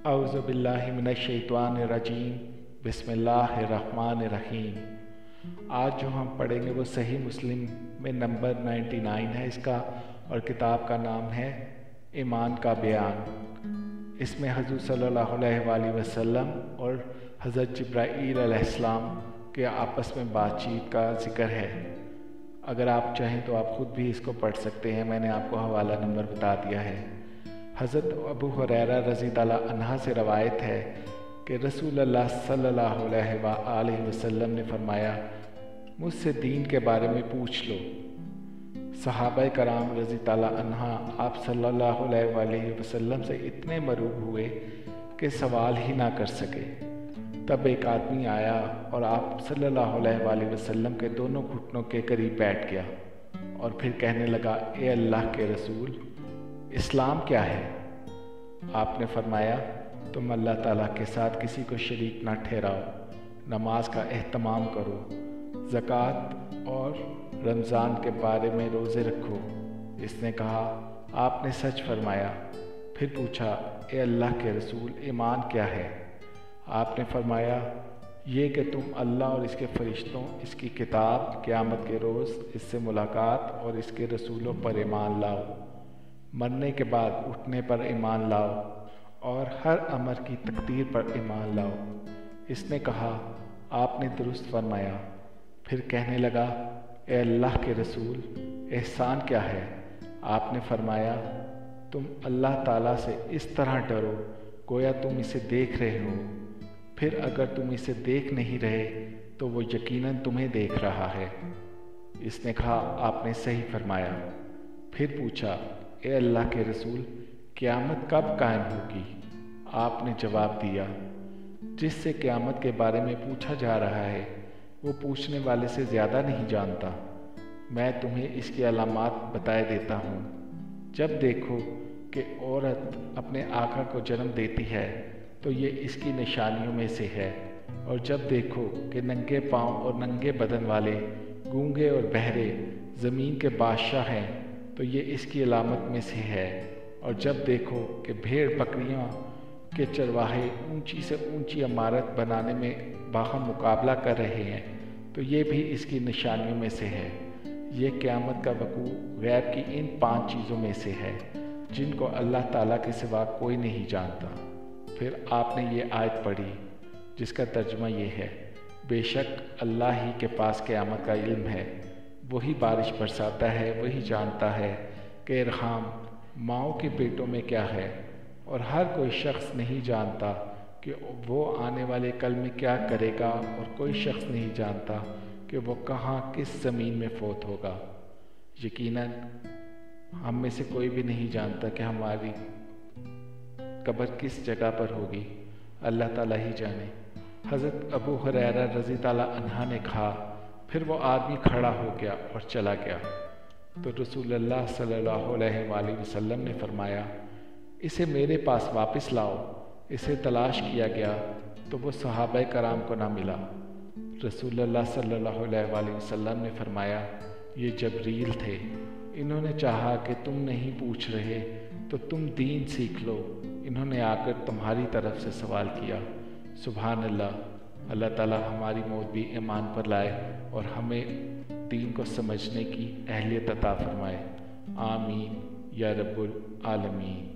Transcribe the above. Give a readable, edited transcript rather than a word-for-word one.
औज़ु बिल्लाहि मिनश्शैतानिर्रजीम बिस्मिल्लाहिर्रहमानिर्रहीम। आज जो हम पढ़ेंगे वो सही मुस्लिम में नंबर 99 है इसका, और किताब का नाम है ईमान का बयान। इसमें हुज़ूर सल्लल्लाहु अलैहि वसल्लम और हज़रत जिब्राईल अलैहिस्सलाम के आपस में बातचीत का ज़िक्र है। अगर आप चाहें तो आप ख़ुद भी इसको पढ़ सकते हैं, मैंने आपको हवाला नंबर बता दिया है। हज़रत अबू हुरैरा रज़ी ताला अन्हा से रवायत है कि रसूलुल्लाह सल्लल्लाहु अलैहि वसल्लम ने फरमाया, मुझसे दीन के बारे में पूछ लो। सहाबाए कराम रज़ी ताला अन्हा आप सल्लल्लाहु अलैहि वसल्लम से इतने मरूब हुए कि सवाल ही ना कर सके। तब एक आदमी आया और आप सल्लल्लाहु अलैहि वसल्लम के दोनों घुटनों के करीब बैठ गया और फिर कहने लगा, ए अल्लाह के रसूल, इस्लाम क्या है? आपने फरमाया, तुम अल्लाह ताला के साथ किसी को शरीक ना ठहराओ, नमाज का एहतमाम करो, ज़कात और रमज़ान के बारे में रोज़े रखो। इसने कहा, आपने सच फरमाया। फिर पूछा, ए अल्लाह के रसूल, ईमान क्या है? आपने फरमाया, ये कि तुम अल्लाह और इसके फरिश्तों, इसकी किताब, क़यामत के रोज़, इससे मुलाकात और इसके रसूलों पर ईमान लाओ, मरने के बाद उठने पर ईमान लाओ और हर अमर की तकदीर पर ईमान लाओ। इसने कहा, आपने दुरुस्त फरमाया। फिर कहने लगा, ए अल्लाह के रसूल, एहसान क्या है? आपने फरमाया, तुम अल्लाह ताला से इस तरह डरो गोया तुम इसे देख रहे हो, फिर अगर तुम इसे देख नहीं रहे तो वो यकीनन तुम्हें देख रहा है। इसने कहा, आपने सही फरमाया। फिर पूछा, ए अल्लाह के रसूल, क़यामत कब कायम होगी? आपने जवाब दिया, जिससे क़यामत के बारे में पूछा जा रहा है वो पूछने वाले से ज़्यादा नहीं जानता। मैं तुम्हें इसकी अलामात बताए देता हूँ। जब देखो कि औरत अपने आका को जन्म देती है तो ये इसकी निशानियों में से है, और जब देखो कि नंगे पाँव और नंगे बदन वाले, गूंगे और बहरे ज़मीन के बादशाह हैं तो ये इसकी अलामत में से है, और जब देखो कि भेड़ बकरियां के चरवाहे ऊंची से ऊंची इमारत बनाने में बाहम मुकाबला कर रहे हैं तो ये भी इसकी निशानियों में से है। ये क़यामत का वकू गैब की इन 5 चीज़ों में से है जिनको अल्लाह ताला के सिवा कोई नहीं जानता। फिर आपने ये आयत पढ़ी जिसका तर्जुमा ये है, बेशक अल्लाह ही के पास क़यामत का इल्म है, वही बारिश बरसाता है, वही जानता है कि इरहाम माँओं के पेटों में क्या है, और हर कोई शख्स नहीं जानता कि वो आने वाले कल में क्या करेगा, और कोई शख्स नहीं जानता कि वो कहाँ किस ज़मीन में फौत होगा। यकीनन हम में से कोई भी नहीं जानता कि हमारी कब्र किस जगह पर होगी, अल्लाह ताला ही जाने। हज़रत अबू हुरैरा रज़ी ताला अन्हा ने कहा, फिर वो आदमी खड़ा हो गया और चला गया तो रसूलुल्लाह सल्लल्लाहु अलैहि वसल्लम ने फरमाया, इसे मेरे पास वापस लाओ। इसे तलाश किया गया तो वो सहाबाए कराम को ना मिला। रसूलुल्लाह सल्लल्लाहु अलैहि वसल्लम ने फरमाया, ये जबरील थे, इन्होंने चाहा कि तुम नहीं पूछ रहे तो तुम दीन सीख लो। इन्होंने आकर तुम्हारी तरफ से सवाल किया। सुभान अल्लाह। अल्लाह ताला हमारी मौत भी ईमान पर लाए और हमें दीन को समझने की अहलियत अता फरमाए। आमीन या रब्बुल आलमीन।